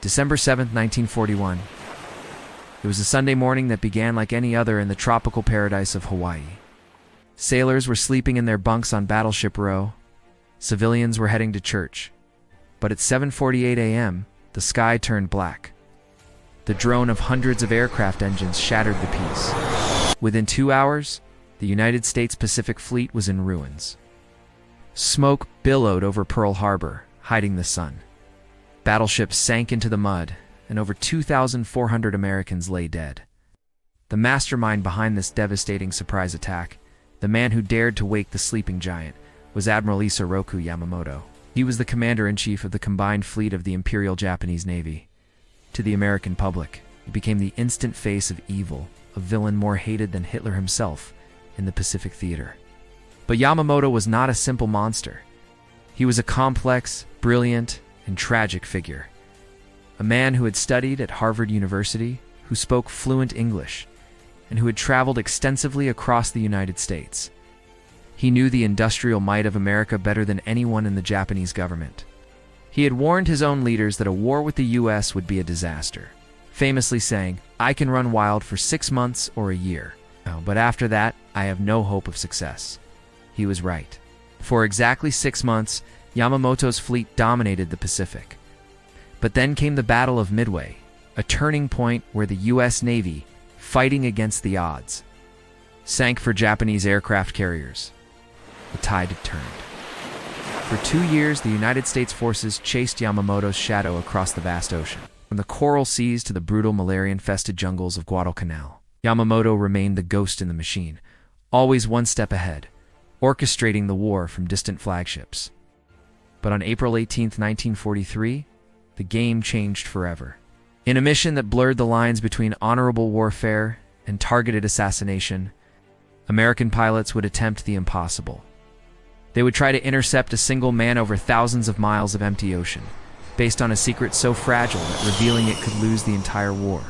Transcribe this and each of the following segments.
December 7, 1941. It was a Sunday morning that began like any other in the tropical paradise of Hawaii. Sailors were sleeping in their bunks on Battleship Row. Civilians were heading to church. But at 7:48 a.m., the sky turned black. The drone of hundreds of aircraft engines shattered the peace. Within 2 hours, the United States Pacific Fleet was in ruins. Smoke billowed over Pearl Harbor, hiding the sun. Battleships sank into the mud, and over 2,400 Americans lay dead. The mastermind behind this devastating surprise attack, the man who dared to wake the sleeping giant, was Admiral Isoroku Yamamoto. He was the commander-in-chief of the combined fleet of the Imperial Japanese Navy. To the American public, he became the instant face of evil, a villain more hated than Hitler himself in the Pacific theater. But Yamamoto was not a simple monster. He was a complex, brilliant, and tragic figure. A man who had studied at Harvard University, who spoke fluent English, and who had traveled extensively across the United States. He knew the industrial might of America better than anyone in the Japanese government. He had warned his own leaders that a war with the U.S. would be a disaster, famously saying, "I can run wild for 6 months or a year, but after that, I have no hope of success." He was right. For exactly 6 months, Yamamoto's fleet dominated the Pacific. But then came the Battle of Midway, a turning point where the U.S. Navy, fighting against the odds, sank for Japanese aircraft carriers. The tide had turned. For 2 years, the United States forces chased Yamamoto's shadow across the vast ocean. From the coral seas to the brutal malaria-infested jungles of Guadalcanal, Yamamoto remained the ghost in the machine, always one step ahead, orchestrating the war from distant flagships. But on April 18, 1943, the game changed forever. In a mission that blurred the lines between honorable warfare and targeted assassination, American pilots would attempt the impossible. They would try to intercept a single man over thousands of miles of empty ocean, based on a secret so fragile that revealing it could lose the entire war.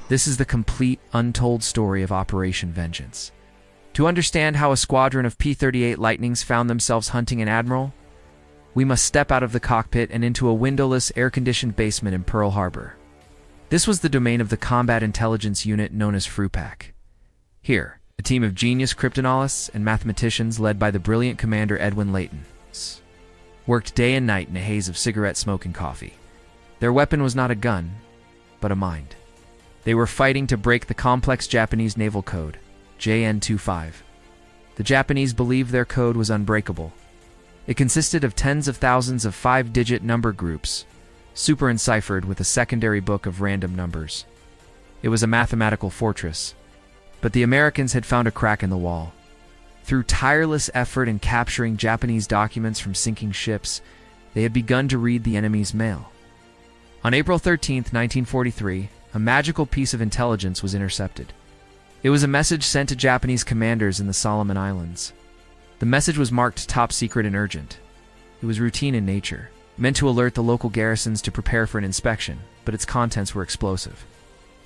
This is the complete, untold story of Operation Vengeance. To understand how a squadron of P-38 Lightnings found themselves hunting an admiral, we must step out of the cockpit and into a windowless, air-conditioned basement in Pearl Harbor. This was the domain of the combat intelligence unit known as FRUPAC. Here, a team of genius cryptanalysts and mathematicians led by the brilliant Commander Edwin Layton worked day and night in a haze of cigarette smoke and coffee. Their weapon was not a gun, but a mind. They were fighting to break the complex Japanese naval code, JN-25. The Japanese believed their code was unbreakable. It consisted of tens of thousands of 5-digit number groups, super-enciphered with a secondary book of random numbers. It was a mathematical fortress. But the Americans had found a crack in the wall. Through tireless effort in capturing Japanese documents from sinking ships, they had begun to read the enemy's mail. On April 13, 1943, a magical piece of intelligence was intercepted. It was a message sent to Japanese commanders in the Solomon Islands. The message was marked top secret and urgent. It was routine in nature, meant to alert the local garrisons to prepare for an inspection, but its contents were explosive.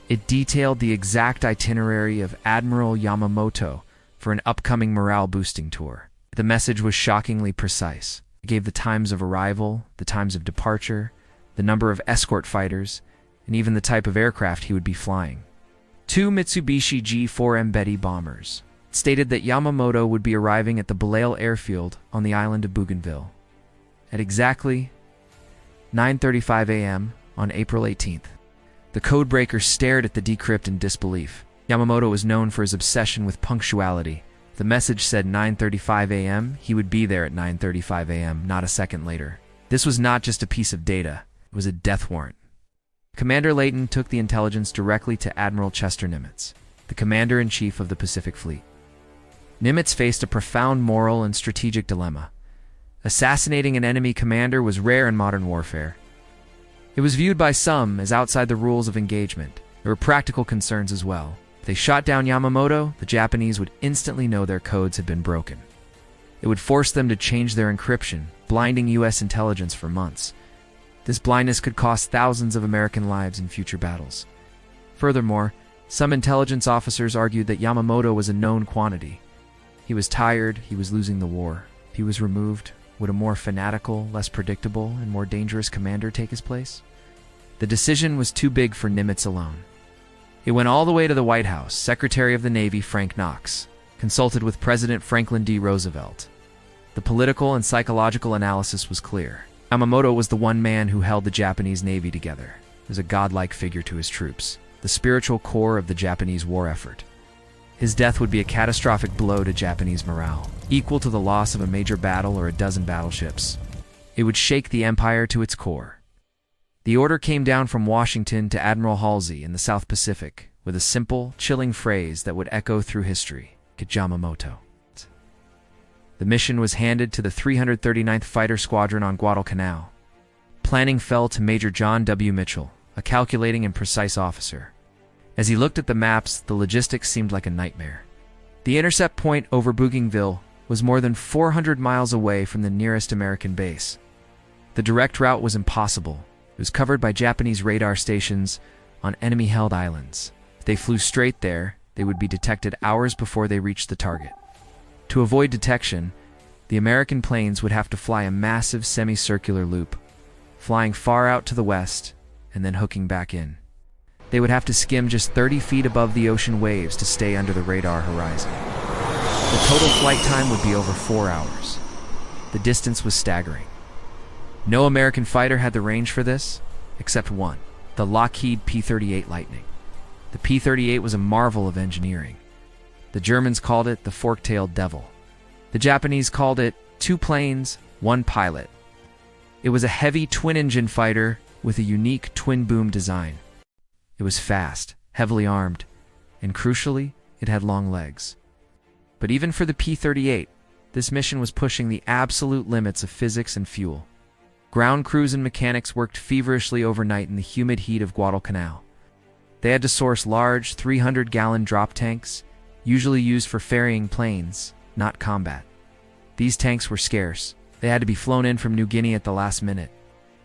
It detailed the exact itinerary of Admiral Yamamoto for an upcoming morale-boosting tour. The message was shockingly precise. It gave the times of arrival, the times of departure, the number of escort fighters, and even the type of aircraft he would be flying. 2 Mitsubishi G4M Betty bombers. It stated that Yamamoto would be arriving at the Ballale airfield on the island of Bougainville at exactly 9:35 a.m. on April 18th. The Codebreakers stared at the decrypt in disbelief. Yamamoto was known for his obsession with punctuality. The message said 9:35 a.m. He would be there at 9:35 a.m., not a second later. This was not just a piece of data. It was a death warrant. Commander Layton took the intelligence directly to Admiral Chester Nimitz, the commander-in-chief of the Pacific Fleet. Nimitz faced a profound moral and strategic dilemma. Assassinating an enemy commander was rare in modern warfare. It was viewed by some as outside the rules of engagement. There were practical concerns as well. If they shot down Yamamoto, the Japanese would instantly know their codes had been broken. It would force them to change their encryption, blinding U.S. intelligence for months. This blindness could cost thousands of American lives in future battles. Furthermore, some intelligence officers argued that Yamamoto was a known quantity. He was tired, he was losing the war. If he was removed, would a more fanatical, less predictable, and more dangerous commander take his place? The decision was too big for Nimitz alone. It went all the way to the White House. Secretary of the Navy Frank Knox consulted with President Franklin D. Roosevelt. The political and psychological analysis was clear. Yamamoto was the one man who held the Japanese Navy together. He was a godlike figure to his troops, the spiritual core of the Japanese war effort. His death would be a catastrophic blow to Japanese morale, equal to the loss of a major battle or a dozen battleships. It would shake the empire to its core. The order came down from Washington to Admiral Halsey in the South Pacific with a simple, chilling phrase that would echo through history: Yamamoto. The mission was handed to the 339th Fighter Squadron on Guadalcanal. Planning fell to Major John W. Mitchell, a calculating and precise officer. As he looked at the maps, the logistics seemed like a nightmare. The intercept point over Bougainville was more than 400 miles away from the nearest American base. The direct route was impossible. It was covered by Japanese radar stations on enemy-held islands. If they flew straight there, they would be detected hours before they reached the target. To avoid detection, the American planes would have to fly a massive semicircular loop, flying far out to the west and then hooking back in. They would have to skim just 30 feet above the ocean waves to stay under the radar horizon. The total flight time would be over 4 hours. The distance was staggering. No American fighter had the range for this, except one, the Lockheed P-38 Lightning. The P-38 was a marvel of engineering. The Germans called it the fork-tailed devil. The Japanese called it 2 planes, 1 pilot. It was a heavy twin-engine fighter with a unique twin-boom design. It was fast, heavily armed, and crucially, it had long legs. But even for the P-38, this mission was pushing the absolute limits of physics and fuel. Ground crews and mechanics worked feverishly overnight in the humid heat of Guadalcanal. They had to source large 300-gallon drop tanks, usually used for ferrying planes, not combat. These tanks were scarce. They had to be flown in from New Guinea at the last minute.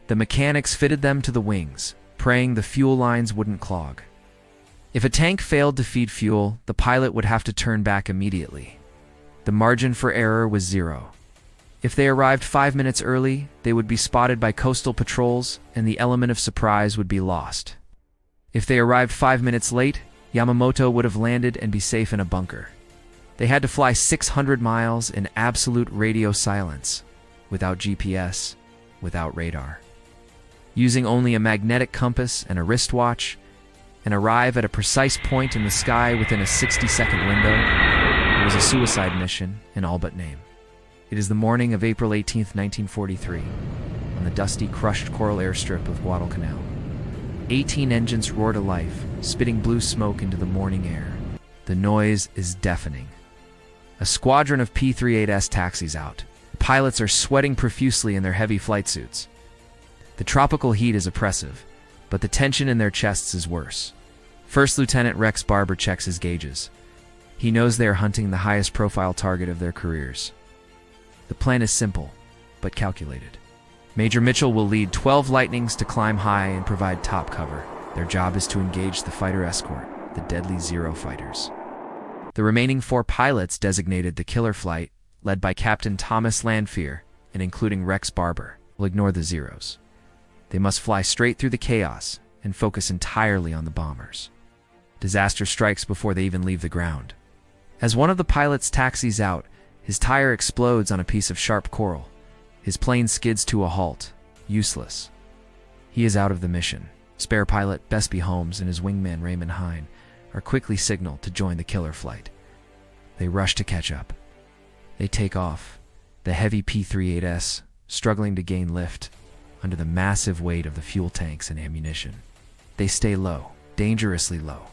The mechanics fitted them to the wings, praying the fuel lines wouldn't clog. If a tank failed to feed fuel, the pilot would have to turn back immediately. The margin for error was 0. If they arrived 5 minutes early, they would be spotted by coastal patrols, and the element of surprise would be lost. If they arrived 5 minutes late, Yamamoto would have landed and be safe in a bunker. They had to fly 600 miles in absolute radio silence, without GPS, without radar. Using only a magnetic compass and a wristwatch, and arrive at a precise point in the sky within a 60-second window, it was a suicide mission in all but name. It is the morning of April 18, 1943, on the dusty, crushed coral airstrip of Guadalcanal. 18 engines roar to life, spitting blue smoke into the morning air. The noise is deafening. A squadron of P-38s taxis out. The pilots are sweating profusely in their heavy flight suits. The tropical heat is oppressive, but the tension in their chests is worse. First Lieutenant Rex Barber checks his gauges. He knows they are hunting the highest profile target of their careers. The plan is simple, but calculated. Major Mitchell will lead 12 Lightnings to climb high and provide top cover. Their job is to engage the fighter escort, the deadly Zero fighters. The remaining 4 pilots designated the killer flight, led by Captain Thomas Landfear and including Rex Barber, will ignore the Zeros. They must fly straight through the chaos and focus entirely on the bombers. Disaster strikes before they even leave the ground. As one of the pilots taxis out, his tire explodes on a piece of sharp coral. His plane skids to a halt, useless. He is out of the mission. Spare pilot Besby Holmes and his wingman Raymond Hine are quickly signaled to join the killer flight. They rush to catch up. They take off, the heavy P-38s struggling to gain lift under the massive weight of the fuel tanks and ammunition. They stay low, dangerously low.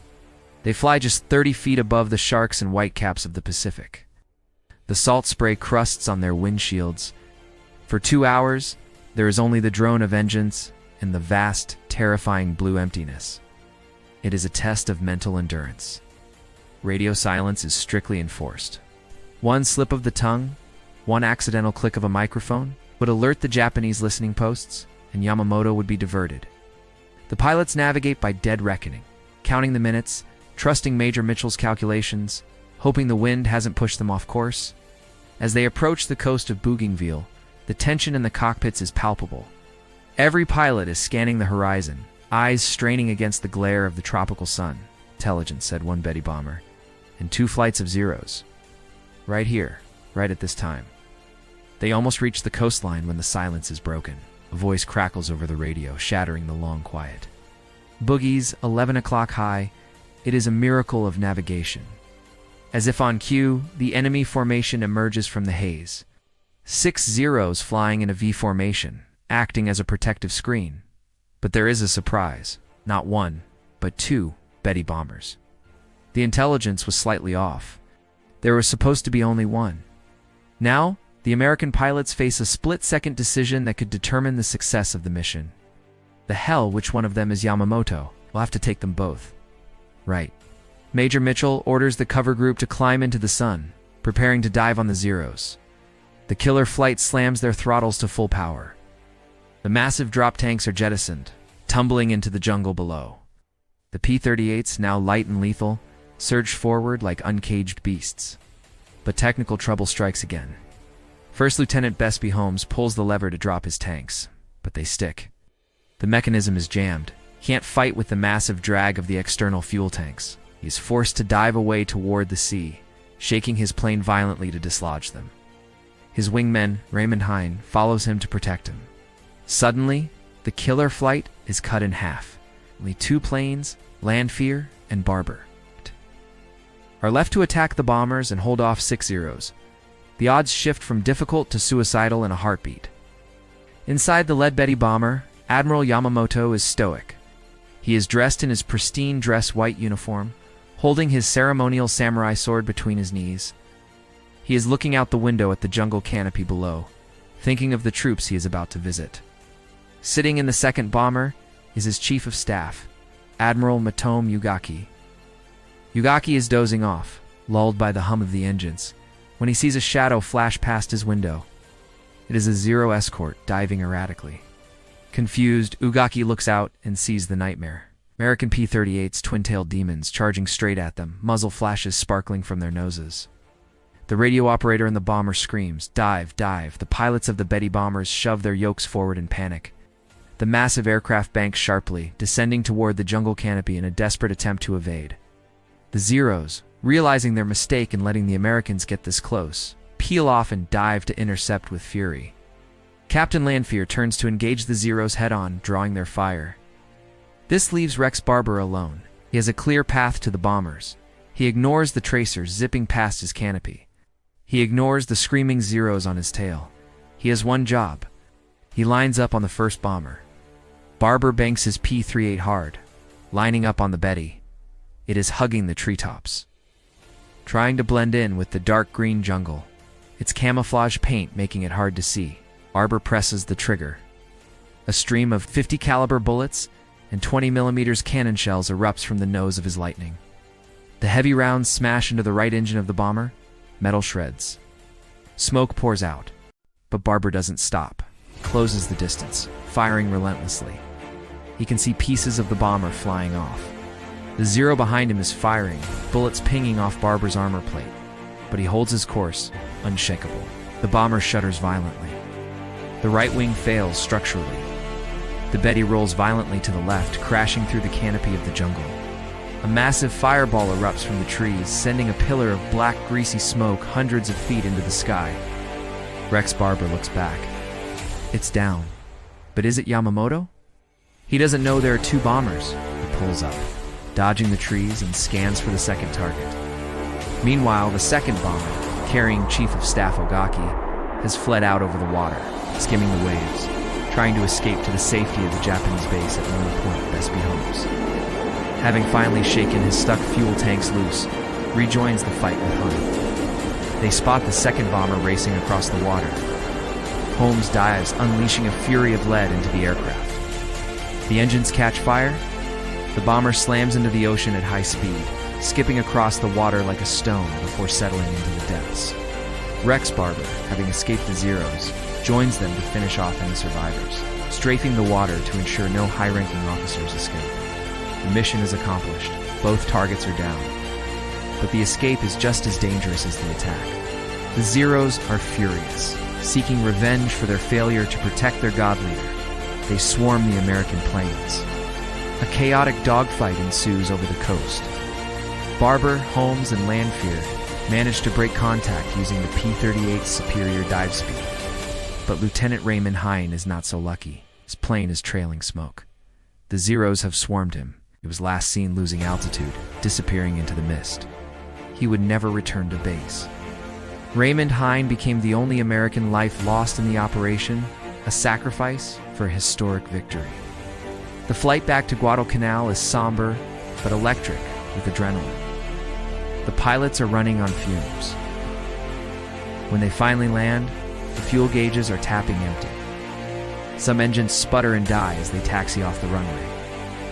They fly just 30 feet above the sharks and whitecaps of the Pacific. The salt spray crusts on their windshields. For 2 hours, there is only the drone of engines and the vast, terrifying blue emptiness. It is a test of mental endurance. Radio silence is strictly enforced. One slip of the tongue, one accidental click of a microphone, would alert the Japanese listening posts, and Yamamoto would be diverted. The pilots navigate by dead reckoning, counting the minutes, trusting Major Mitchell's calculations, hoping the wind hasn't pushed them off course. As they approach the coast of Bougainville, the tension in the cockpits is palpable. Every pilot is scanning the horizon, eyes straining against the glare of the tropical sun. "Intelligence," said one Betty bomber, "and 2 flights of Zeros. Right here, right at this time." They almost reach the coastline when the silence is broken. A voice crackles over the radio, shattering the long quiet. "Boogies, 11 o'clock high. It is a miracle of navigation." As if on cue, the enemy formation emerges from the haze. 6 Zeros flying in a V formation, acting as a protective screen. But there is a surprise. Not 1, but 2 Betty bombers. The intelligence was slightly off. There was supposed to be only 1. Now, the American pilots face a split-second decision that could determine the success of the mission. The hell, which one of them is Yamamoto? We'll have to take them both. Right. Major Mitchell orders the cover group to climb into the sun, preparing to dive on the Zeros. The killer flight slams their throttles to full power. The massive drop tanks are jettisoned, tumbling into the jungle below. The P-38s, now light and lethal, surge forward like uncaged beasts. But technical trouble strikes again. First Lieutenant Besby Holmes pulls the lever to drop his tanks, but they stick. The mechanism is jammed. He can't fight with the massive drag of the external fuel tanks. He is forced to dive away toward the sea, shaking his plane violently to dislodge them. His wingman, Raymond Hine, follows him to protect him. Suddenly, the killer flight is cut in half. Only 2 planes, Landfear and Barber, are left to attack the bombers and hold off 6 Zeros. The odds shift from difficult to suicidal in a heartbeat. Inside the lead Betty bomber, Admiral Yamamoto is stoic. He is dressed in his pristine dress white uniform, holding his ceremonial samurai sword between his knees. He is looking out the window at the jungle canopy below, thinking of the troops he is about to visit. Sitting in the second bomber is his chief of staff, Admiral Matome Ugaki. Ugaki is dozing off, lulled by the hum of the engines, when he sees a shadow flash past his window. It is a Zero escort diving erratically. Confused, Ugaki looks out and sees the nightmare. American P-38s, twin-tailed demons, charging straight at them, muzzle flashes sparkling from their noses. The radio operator in the bomber screams, "Dive, dive!" The pilots of the Betty bombers shove their yokes forward in panic. The massive aircraft banks sharply, descending toward the jungle canopy in a desperate attempt to evade. The Zeros, realizing their mistake in letting the Americans get this close, peel off and dive to intercept with fury. Captain Landfear turns to engage the Zeros head-on, drawing their fire. This leaves Rex Barber alone. He has a clear path to the bombers. He ignores the tracers zipping past his canopy. He ignores the screaming Zeros on his tail. He has one job. He lines up on the first bomber. Barber banks his P-38 hard, lining up on the Betty. It is hugging the treetops, trying to blend in with the dark green jungle, its camouflage paint making it hard to see. Barber presses the trigger. A stream of 50 caliber bullets and 20mm cannon shells erupts from the nose of his Lightning. The heavy rounds smash into the right engine of the bomber, metal shreds. Smoke pours out, but Barber doesn't stop. He closes the distance, firing relentlessly. He can see pieces of the bomber flying off. The Zero behind him is firing, bullets pinging off Barber's armor plate, but he holds his course, unshakable. The bomber shudders violently. The right wing fails structurally. The Betty rolls violently to the left, crashing through the canopy of the jungle. A massive fireball erupts from the trees, sending a pillar of black, greasy smoke hundreds of feet into the sky. Rex Barber looks back. It's down. But is it Yamamoto? He doesn't know there are 2 bombers. He pulls up, dodging the trees, and scans for the second target. Meanwhile, the second bomber, carrying Chief of Staff Ogaki, has fled out over the water, skimming the waves, trying to escape to the safety of the Japanese base at Lone Point, Besby Holmes. Having finally shaken his stuck fuel tanks loose, rejoins the fight with Hunt. They spot the second bomber racing across the water. Holmes dives, unleashing a fury of lead into the aircraft. The engines catch fire. The bomber slams into the ocean at high speed, skipping across the water like a stone before settling into the depths. Rex Barber, having escaped the Zeros, joins them to finish off any survivors, strafing the water to ensure no high-ranking officers escape. The mission is accomplished. Both targets are down. But the escape is just as dangerous as the attack. The Zeros are furious, seeking revenge for their failure to protect their god leader. They swarm the American planes. A chaotic dogfight ensues over the coast. Barber, Holmes, and Lanfear manage to break contact using the P-38's superior dive speed. But Lieutenant Raymond Hine is not so lucky. His plane is trailing smoke. The Zeros have swarmed him. He was last seen losing altitude, disappearing into the mist. He would never return to base. Raymond Hine became the only American life lost in the operation, a sacrifice for a historic victory. The flight back to Guadalcanal is somber, but electric with adrenaline. The pilots are running on fumes. When they finally land, the fuel gauges are tapping empty. Some engines sputter and die as they taxi off the runway.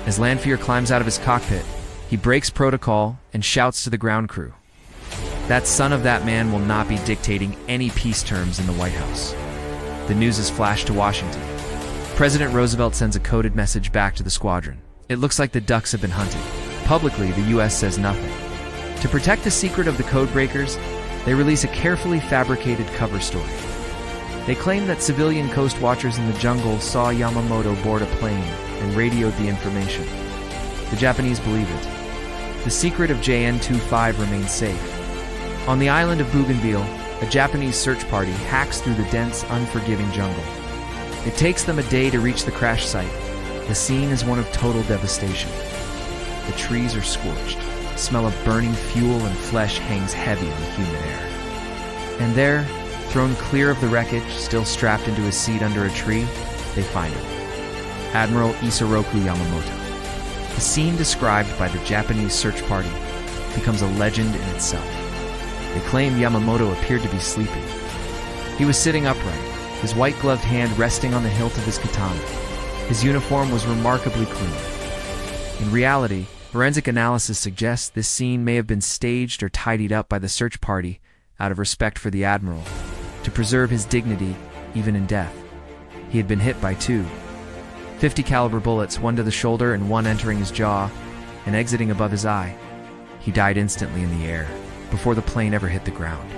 As Lanfear climbs out of his cockpit, he breaks protocol and shouts to the ground crew. That son of that man will not be dictating any peace terms in the White House. The news is flashed to Washington. President Roosevelt sends a coded message back to the squadron. It looks like the ducks have been hunted. Publicly, the U.S. says nothing. To protect the secret of the Codebreakers, they release a carefully fabricated cover story. They claim that civilian coast watchers in the jungle saw Yamamoto board a plane and radioed the information. The Japanese believe it. The secret of JN-25 remains safe. On the island of Bougainville, a Japanese search party hacks through the dense, unforgiving jungle. It takes them a day to reach the crash site. The scene is one of total devastation. The trees are scorched. The smell of burning fuel and flesh hangs heavy in the humid air. And there, thrown clear of the wreckage, still strapped into his seat under a tree, they find him. Admiral Isoroku Yamamoto. The scene described by the Japanese search party becomes a legend in itself. They claim Yamamoto appeared to be sleeping. He was sitting upright, his white-gloved hand resting on the hilt of his katana. His uniform was remarkably clean. In reality, forensic analysis suggests this scene may have been staged or tidied up by the search party out of respect for the admiral, to preserve his dignity even in death. He had been hit by two 50 caliber bullets, one to the shoulder and one entering his jaw and exiting above his eye. He died instantly in the air, before the plane ever hit the ground.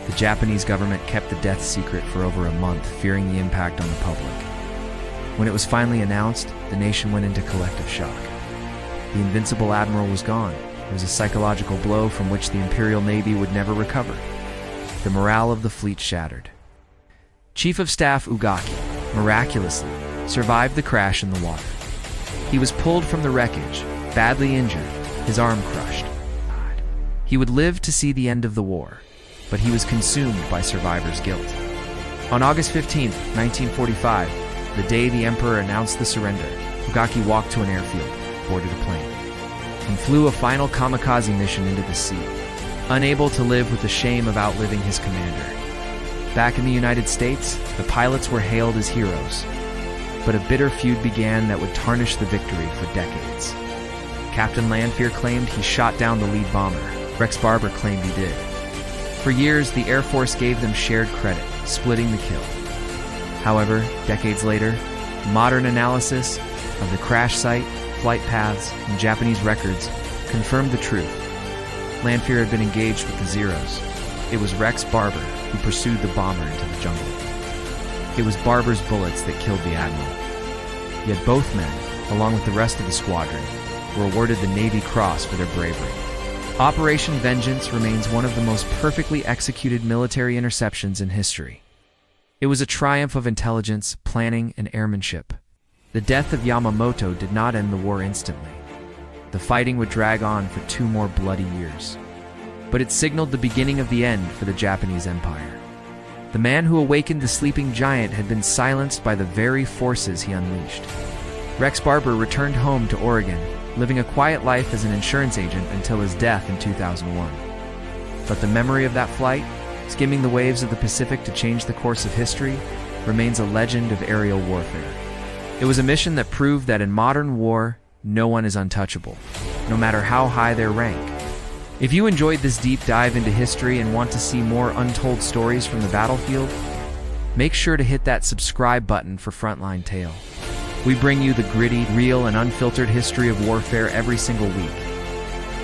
The Japanese government kept the death secret for over a month, fearing the impact on the public. When it was finally announced, the nation went into collective shock. The invincible admiral was gone. It was a psychological blow from which the Imperial Navy would never recover. The morale of the fleet shattered. Chief of Staff Ugaki, miraculously, survived the crash in the water. He was pulled from the wreckage, badly injured, his arm crushed. He would live to see the end of the war, but he was consumed by survivor's guilt. On August 15, 1945, the day the Emperor announced the surrender, Ugaki walked to an airfield, boarded a plane, and flew a final kamikaze mission into the sea, unable to live with the shame of outliving his commander. Back in the United States, the pilots were hailed as heroes, but a bitter feud began that would tarnish the victory for decades. Captain Lanfear claimed he shot down the lead bomber. Rex Barber claimed he did. For years, the Air Force gave them shared credit, splitting the kill. However, decades later, modern analysis of the crash site, flight paths, and Japanese records confirmed the truth. Lanfear had been engaged with the Zeros. It was Rex Barber who pursued the bomber into the jungle. It was Barber's bullets that killed the admiral. Yet both men, along with the rest of the squadron, were awarded the Navy Cross for their bravery. Operation Vengeance remains one of the most perfectly executed military interceptions in history. It was a triumph of intelligence, planning, and airmanship. The death of Yamamoto did not end the war instantly. The fighting would drag on for 2 more bloody years. But it signaled the beginning of the end for the Japanese Empire. The man who awakened the sleeping giant had been silenced by the very forces he unleashed. Rex Barber returned home to Oregon, living a quiet life as an insurance agent until his death in 2001. But the memory of that flight, skimming the waves of the Pacific to change the course of history, remains a legend of aerial warfare. It was a mission that proved that in modern war, no one is untouchable, no matter how high their rank. If you enjoyed this deep dive into history and want to see more untold stories from the battlefield, make sure to hit that subscribe button for Frontline Tale. We bring you the gritty, real, and unfiltered history of warfare every single week.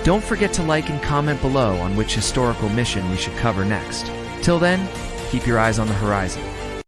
Don't forget to like and comment below on which historical mission we should cover next. Till then, keep your eyes on the horizon.